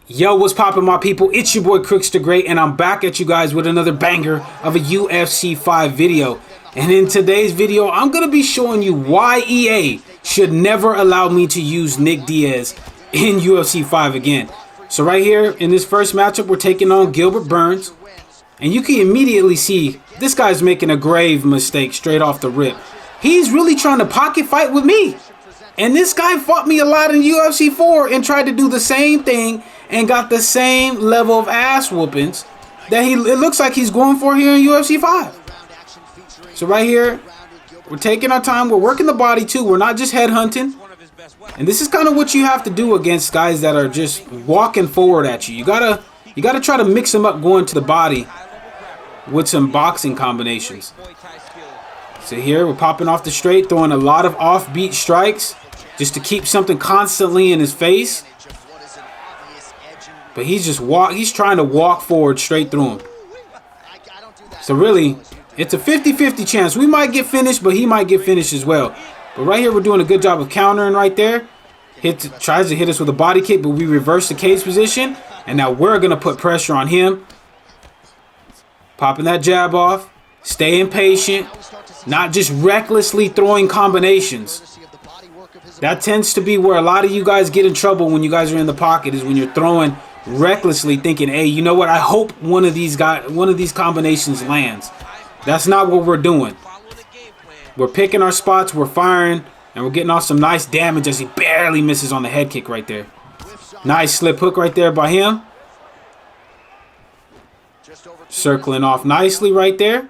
Yo, what's poppin', my people? It's your boy Crooks the Great, and I'm back at you guys with another banger of a UFC 5 video. And in today's video, I'm going to be showing you why EA should never allow me to use Nick Diaz in UFC 5 again. So right here, in this first matchup, we're taking on Gilbert Burns. And you can immediately see this guy's making a grave mistake straight off the rip. He's really trying to pocket fight with me. And this guy fought me a lot in UFC 4 and tried to do the same thing and got the same level of ass whoopings that it looks like he's going for here in UFC 5. So right here, we're taking our time. We're working the body too. We're not just headhunting. And this is kind of what you have to do against guys that are just walking forward at you. You gotta try to mix them up going to the body with some boxing combinations. So here we're popping off the straight, throwing a lot of offbeat strikes just to keep something constantly in his face. But he's trying to walk forward straight through him. So really, it's a 50-50 chance. We might get finished, but he might get finished as well. But right here, we're doing a good job of countering right there. Tries to hit us with a body kick, but we reverse the cage position. And now we're going to put pressure on him. Popping that jab off. Staying patient. Not just recklessly throwing combinations. That tends to be where a lot of you guys get in trouble when you guys are in the pocket, is when you're throwing recklessly thinking, hey, you know what? I hope one of these combinations lands. That's not what we're doing. We're picking our spots, we're firing, and we're getting off some nice damage as he barely misses on the head kick right there. Nice slip hook right there by him. Circling off nicely right there.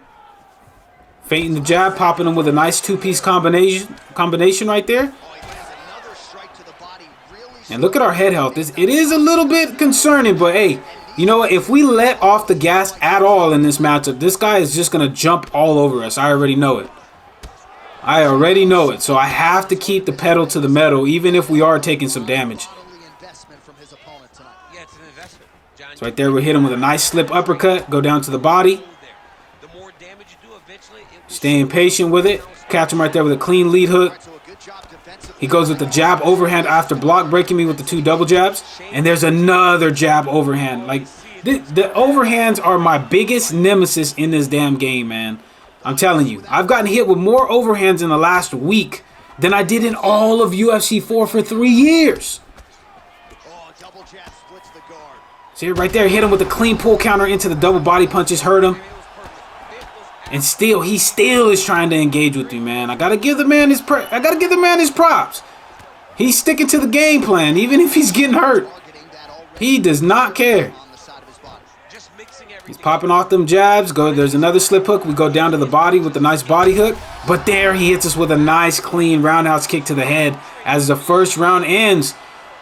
Feinting the jab, popping him with a nice two-piece combination right there. And look at our head health. It is a little bit concerning, but hey, you know what? If we let off the gas at all in this matchup, this guy is just going to jump all over us. I already know it. So I have to keep the pedal to the metal, even if we are taking some damage. So right there, we hit him with a nice slip uppercut. Go down to the body. Staying patient with it. Catch him right there with a clean lead hook. He goes with the jab overhand after block breaking me with the two double jabs. And there's another jab overhand. Like, the overhands are my biggest nemesis in this damn game, man. I'm telling you. I've gotten hit with more overhands in the last week than I did in all of UFC 4 for 3 years. See right there, hit him with a clean pull counter into the double body punches, hurt him. And he still is trying to engage with me, man. I gotta give the man his props. He's sticking to the game plan, even if he's getting hurt. He does not care. He's popping off them jabs. There's another slip hook. We go down to the body with a nice body hook. But there he hits us with a nice clean roundhouse kick to the head as the first round ends.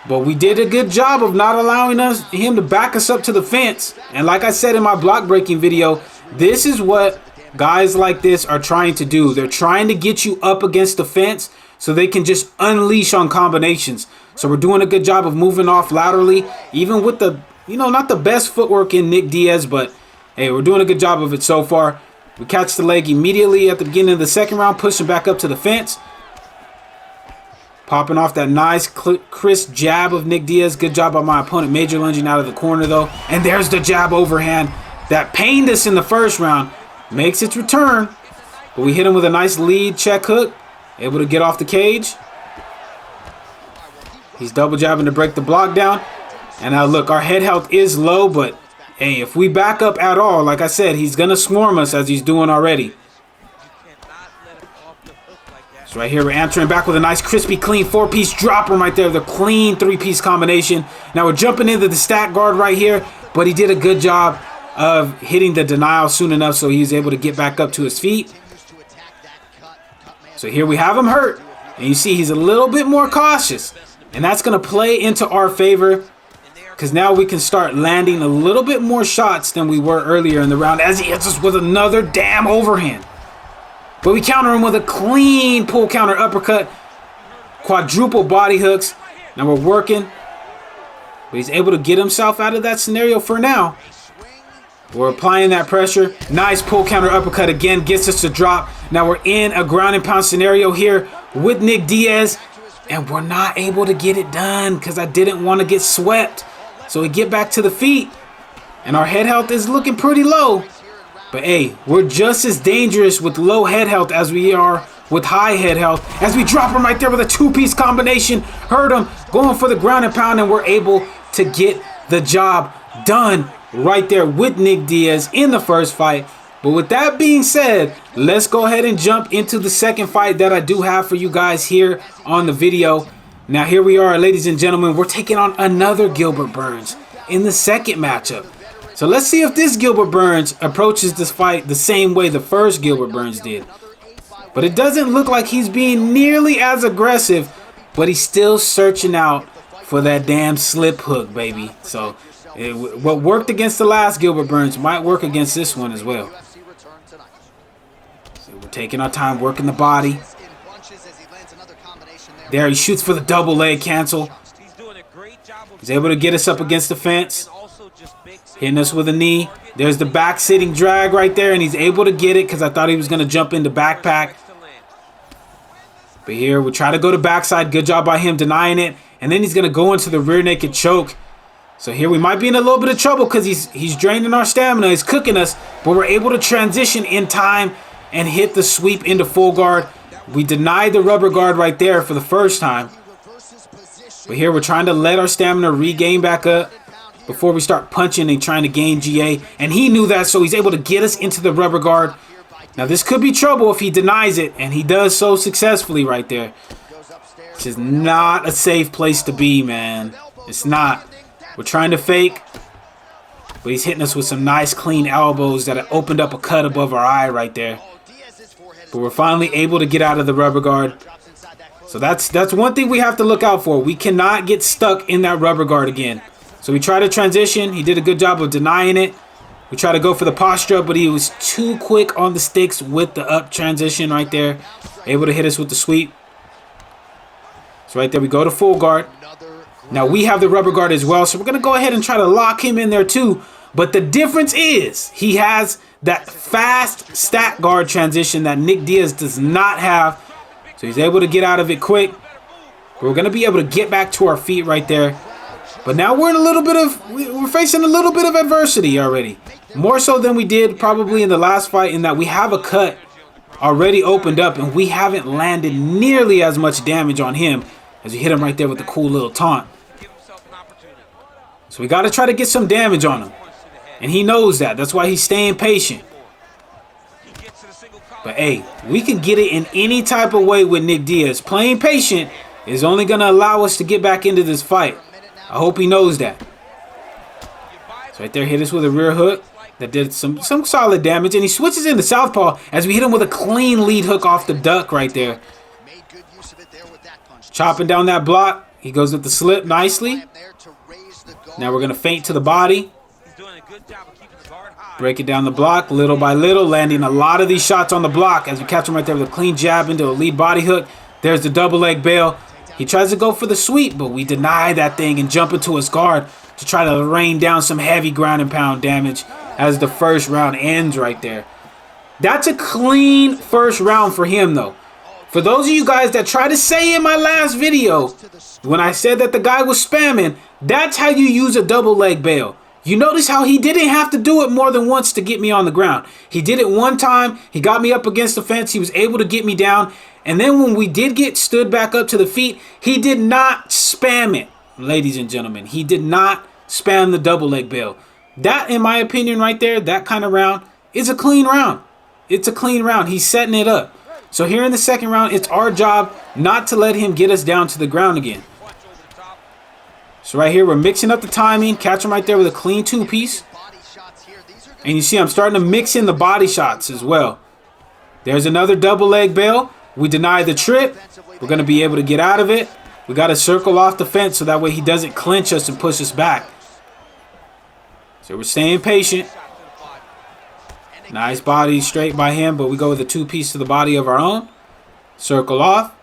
But we did a good job of not allowing him to back us up to the fence. And like I said in my block breaking video, this is what guys like this are trying to do. They're trying to get you up against the fence so they can just unleash on combinations. So we're doing a good job of moving off laterally, even with the, not the best footwork in Nick Diaz, but hey, we're doing a good job of it so far. We catch the leg immediately at the beginning of the second round, pushing back up to the fence. Popping off that nice crisp jab of Nick Diaz. Good job by my opponent. Major lunging out of the corner though. And there's the jab overhand that pained us in the first round. Makes its return. But we hit him with a nice lead check hook. Able to get off the cage. He's double jabbing to break the block down. And now look, our head health is low, but hey, if we back up at all, like I said, he's going to swarm us as he's doing already. So right here, we're answering back with a nice crispy clean four-piece dropper right there. The clean three-piece combination. Now we're jumping into the stack guard right here, but he did a good job of hitting the denial soon enough so he's able to get back up to his feet. So here we have him hurt. And you see he's a little bit more cautious. And that's going to play into our favor, because now we can start landing a little bit more shots than we were earlier in the round as he hits us with another damn overhand. But we counter him with a clean pull counter uppercut. Quadruple body hooks. Now we're working. But he's able to get himself out of that scenario for now. We're applying that pressure. Nice pull counter uppercut again. Gets us to drop. Now we're in a ground and pound scenario here with Nick Diaz. And we're not able to get it done because I didn't want to get swept. so we get back to the feet. And our head health is looking pretty low. But hey, we're just as dangerous with low head health as we are with high head health. As we drop him right there with a two-piece combination. Heard him going for the ground and pound, and we're able to get the job done right there with Nick Diaz in the first fight. But with that being said, let's go ahead and jump into the second fight that I do have for you guys here on the video. Now here we are, ladies and gentlemen. We're taking on another Gilbert Burns in the second matchup. So let's see if this Gilbert Burns approaches this fight the same way the first Gilbert Burns did. But it doesn't look like he's being nearly as aggressive, but he's still searching out for that damn slip hook, baby. So what worked against the last Gilbert Burns might work against this one as well. So we're taking our time working the body. There, he shoots for the double leg cancel. He's able to get us up against the fence. Hitting us with a knee. There's the back sitting drag right there, and he's able to get it because I thought he was going to jump into backpack. But here, we try to go to backside. Good job by him denying it. And then he's going to go into the rear naked choke. So here we might be in a little bit of trouble because he's draining our stamina. He's cooking us. But we're able to transition in time and hit the sweep into full guard. We denied the rubber guard right there for the first time. But here we're trying to let our stamina regain back up before we start punching and trying to gain GA. And he knew that, so he's able to get us into the rubber guard. Now this could be trouble if he denies it, and he does so successfully right there. This is not a safe place to be, man. It's not. We're trying to fake, but he's hitting us with some nice clean elbows that have opened up a cut above our eye right there. But we're finally able to get out of the rubber guard. So that's one thing we have to look out for. We cannot get stuck in that rubber guard again. So we try to transition. He did a good job of denying it. We try to go for the posture, but he was too quick on the sticks with the up transition right there. Able to hit us with the sweep. So right there we go to full guard. Now we have the rubber guard as well, so we're going to go ahead and try to lock him in there too. But the difference is he has that fast stack guard transition that Nick Diaz does not have. So he's able to get out of it quick. We're going to be able to get back to our feet right there. But now we're in we're facing a little bit of adversity already. More so than we did probably in the last fight, in that we have a cut already opened up and we haven't landed nearly as much damage on him as we hit him right there with the cool little taunt. So we got to try to get some damage on him. And he knows that. That's why he's staying patient. But hey, we can get it in any type of way with Nick Diaz. Playing patient is only going to allow us to get back into this fight. I hope he knows that. So right there, hit us with a rear hook that did some solid damage. And he switches into southpaw as we hit him with a clean lead hook off the duck right there. Chopping down that block. He goes with the slip nicely. Now we're going to feint to the body. Breaking down the block little by little. Landing a lot of these shots on the block as we catch him right there with a clean jab into a lead body hook. There's the double leg bail. He tries to go for the sweep, but we deny that thing and jump into his guard to try to rain down some heavy ground and pound damage as the first round ends right there. That's a clean first round for him, though. For those of you guys that try to say in my last video, when I said that the guy was spamming, that's how you use a double leg bail. You notice how he didn't have to do it more than once to get me on the ground. He did it one time. He got me up against the fence. He was able to get me down. And then when we did get stood back up to the feet, he did not spam it, ladies and gentlemen. He did not spam the double leg bail. That, in my opinion right there, that kind of round is a clean round. It's a clean round. He's setting it up. So here in the second round, it's our job not to let him get us down to the ground again. So right here, we're mixing up the timing. Catch him right there with a clean two-piece. And you see I'm starting to mix in the body shots as well. There's another double leg bail. We deny the trip. We're going to be able to get out of it. We got to circle off the fence so that way he doesn't clinch us and push us back. So we're staying patient. Nice body straight by him, but we go with a two-piece to the body of our own. Circle off.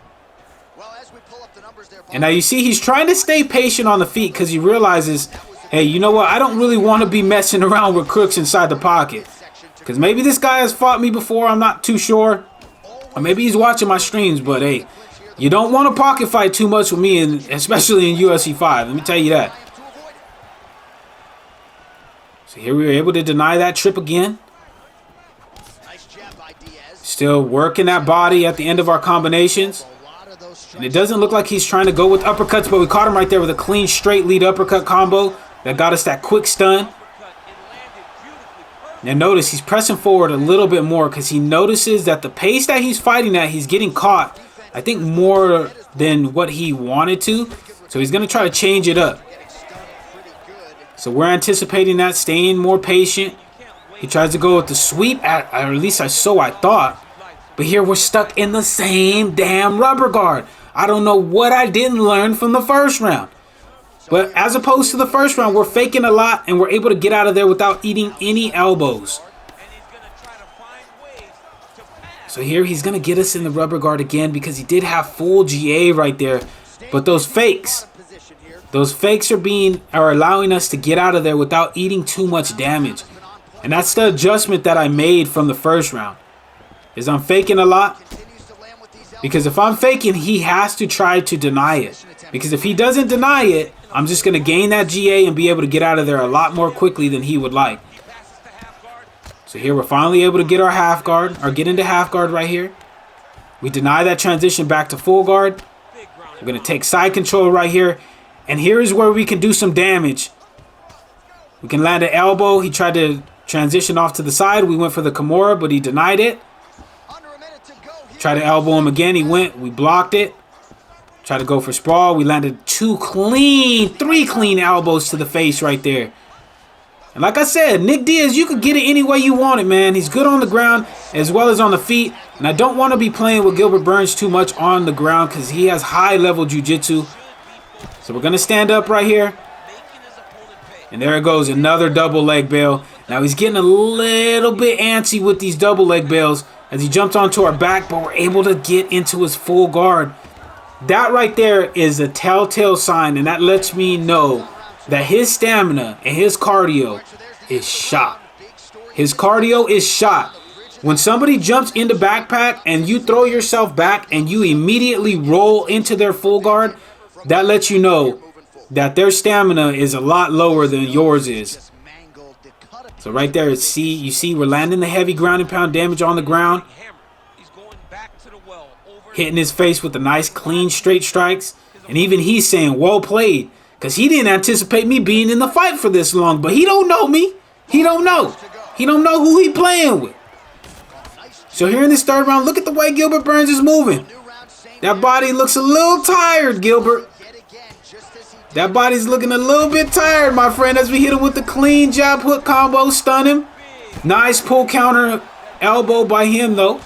And now you see he's trying to stay patient on the feet because he realizes, hey, you know what? I don't really want to be messing around with crooks inside the pocket. Because maybe this guy has fought me before. I'm not too sure. Or maybe he's watching my streams, but hey, you don't want to pocket fight too much with me, especially in UFC 5. Let me tell you that. So here we were able to deny that trip again. Still working that body at the end of our combinations. And it doesn't look like he's trying to go with uppercuts, but we caught him right there with a clean straight lead uppercut combo that got us that quick stun. Now notice he's pressing forward a little bit more because he notices that the pace that he's fighting at, he's getting caught, I think, more than what he wanted to. So he's going to try to change it up. So we're anticipating that, staying more patient. He tries to go with the sweep, or at least so I thought. But here we're stuck in the same damn rubber guard. I don't know what I didn't learn from the first round. But as opposed to the first round, we're faking a lot and we're able to get out of there without eating any elbows. So here he's going to get us in the rubber guard again because he did have full GA right there. But those fakes are allowing us to get out of there without eating too much damage. And that's the adjustment that I made from the first round. Is I'm faking a lot. Because if I'm faking, he has to try to deny it. Because if he doesn't deny it, I'm just going to gain that GA and be able to get out of there a lot more quickly than he would like. So here we're finally able to get our half guard, or get into half guard right here. We deny that transition back to full guard. We're going to take side control right here. And here is where we can do some damage. We can land an elbow. He tried to transition off to the side. We went for the Kimura, but he denied it. Tried to elbow him again. He went. We blocked it. Tried to go for sprawl. We landed three clean elbows to the face right there. And like I said, Nick Diaz, you could get it any way you want it, man. He's good on the ground as well as on the feet. And I don't want to be playing with Gilbert Burns too much on the ground because he has high-level jiu-jitsu. So we're going to stand up right here. And there it goes, another double leg bail. Now he's getting a little bit antsy with these double leg bails as he jumps onto our back, but we're able to get into his full guard. That right there is a telltale sign, and that lets me know that his stamina and his cardio is shot. His cardio is shot. When somebody jumps into backpack and you throw yourself back and you immediately roll into their full guard, that lets you know that their stamina is a lot lower than yours is. So right there, you see we're landing the heavy ground and pound damage on the ground. Hitting his face with the nice clean straight strikes. And even he's saying, well played. Because he didn't anticipate me being in the fight for this long. But he don't know me. He don't know. He don't know who he playing with. So here in this third round, look at the way Gilbert Burns is moving. That body looks a little tired, Gilbert. That body's looking a little bit tired, my friend, as we hit him with the clean jab hook combo, stun him. Nice pull counter elbow by him, though.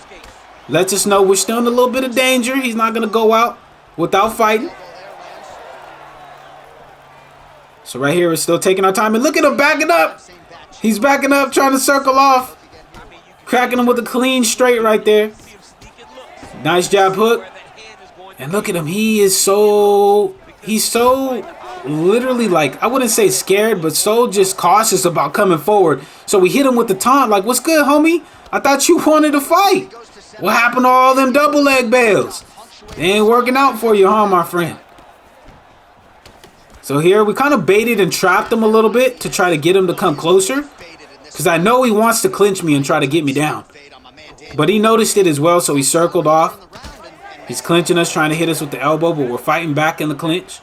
Lets us know we're still in a little bit of danger. He's not going to go out without fighting. So right here, we're still taking our time. And look at him backing up. He's backing up, trying to circle off. Cracking him with a clean straight right there. Nice jab hook. And look at him. He's so literally, like, I wouldn't say scared, but so just cautious about coming forward. So we hit him with the taunt, like, what's good, homie? I thought you wanted to fight. What happened to all them double leg bails? They ain't working out for you, huh, my friend? So here we kind of baited and trapped him a little bit to try to get him to come closer. Because I know he wants to clinch me and try to get me down. But he noticed it as well, so he circled off. He's clinching us, trying to hit us with the elbow, but we're fighting back in the clinch.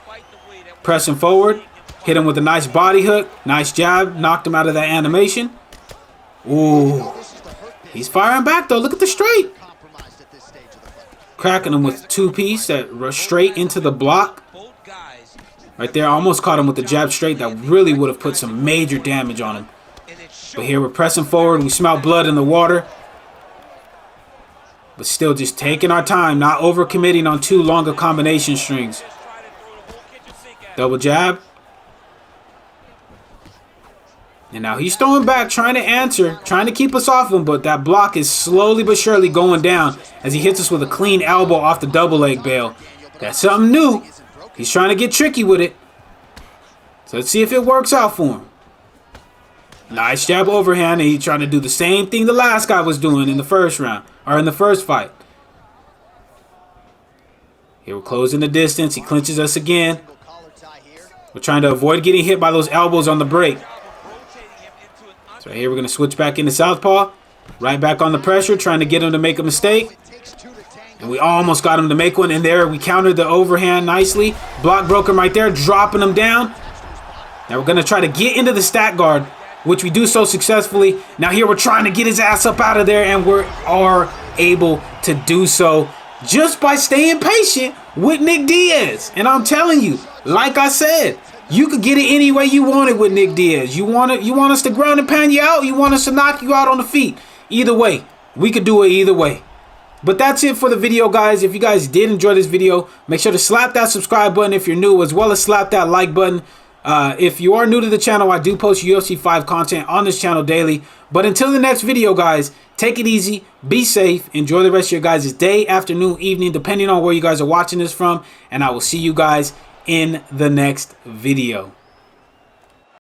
Pressing forward. Hit him with a nice body hook. Nice jab. Knocked him out of that animation. Ooh. He's firing back, though. Look at the straight. Cracking him with two-piece that rush straight into the block. Right there, I almost caught him with the jab straight. That really would have put some major damage on him. But here we're pressing forward. We smell blood in the water. But still just taking our time, not overcommitting on too long of combination strings. Double jab. And now he's throwing back, trying to answer, trying to keep us off him, but that block is slowly but surely going down as he hits us with a clean elbow off the double leg bail. That's something new. He's trying to get tricky with it. So let's see if it works out for him. Nice jab overhand, and he's trying to do the same thing the last guy was doing in the first round, or in the first fight. Here we're closing the distance. He clinches us again. We're trying to avoid getting hit by those elbows on the break. So here we're going to switch back into southpaw. Right back on the pressure, trying to get him to make a mistake. And we almost got him to make one. And there we countered the overhand nicely. Block broke him right there, dropping him down. Now we're going to try to get into the stack guard, which we do so successfully. Now here we're trying to get his ass up out of there, and we are able to do so just by staying patient with Nick Diaz. And I'm telling you, like I said, you could get it any way you want it with Nick Diaz. You want us to ground and pound you out? You want us to knock you out on the feet? Either way, we could do it either way. But that's it for the video, guys. If you guys did enjoy this video, make sure to slap that subscribe button if you're new, as well as slap that like button. If you are new to the channel, I do post UFC 5 content on this channel daily. But until the next video, guys, take it easy, be safe, enjoy the rest of your guys' day, afternoon, evening, depending on where you guys are watching this from. And I will see you guys in the next video.